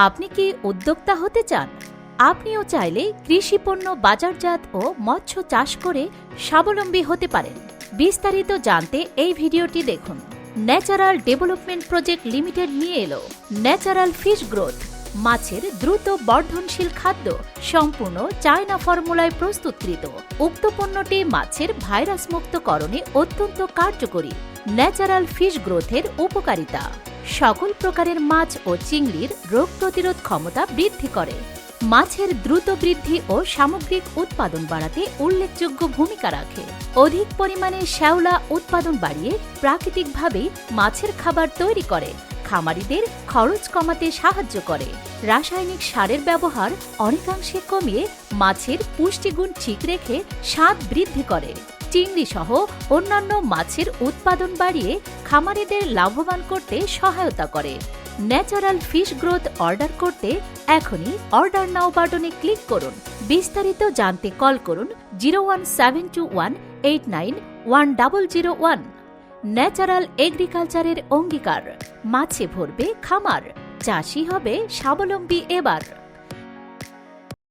আপনি কি উদ্যোক্তা হতে চান? আপনিও চাইলে কৃষি পণ্য বাজারজাত ও মৎস্য চাষ করে স্বাবলম্বী হতে পারেন। বিস্তারিত জানতে এই ভিডিওটি দেখুন। ন্যাচারাল ডেভেলপমেন্ট প্রজেক্ট লিমিটেড নিয়ে এলো ন্যাচারাল ফিশ গ্রোথ, মাছের দ্রুত বর্ধনশীল খাদ্য, সম্পূর্ণ চায়না ফর্মুলায় প্রস্তুতকৃত। উক্ত পণ্যটি মাছের ভাইরাস মুক্তকরণে অত্যন্ত কার্যকরী। ন্যাচারাল ফিশ গ্রোথের উপকারিতা: সকল প্রকারের মাছ ও চিংড়ির রোগ প্রতিরোধ ক্ষমতা বৃদ্ধি করে, মাছের দ্রুত বৃদ্ধি ও সামগ্রিক উৎপাদন বাড়াতে উল্লেখযোগ্য ভূমিকা রাখে, অধিক পরিমাণে শ্যাওলা উৎপাদন বাড়িয়ে প্রাকৃতিকভাবেই মাছের খাবার তৈরি করে, খামারিদের খরচ কমাতে সাহায্য করে, রাসায়নিক সারের ব্যবহার অনেকাংশে কমিয়ে মাছের পুষ্টিগুণ ঠিক রেখে স্বাদ বৃদ্ধি করে, চিংড়ি সহ অন্যান্য মাছের উৎপাদন বাড়িয়ে খামারিদের লাভবান করতে সহায়তা করে। ন্যাচারাল ফিশ গ্রোথ অর্ডার করতে এখনই অর্ডার নাও বাটনে ক্লিক করুন। বিস্তারিত জানতে কল করুন 01721891001। ন্যাচারাল এগ্রিকালচারের অঙ্গীকার, মাছে ভরবে খামার, চাষি হবে স্বাবলম্বী এবার।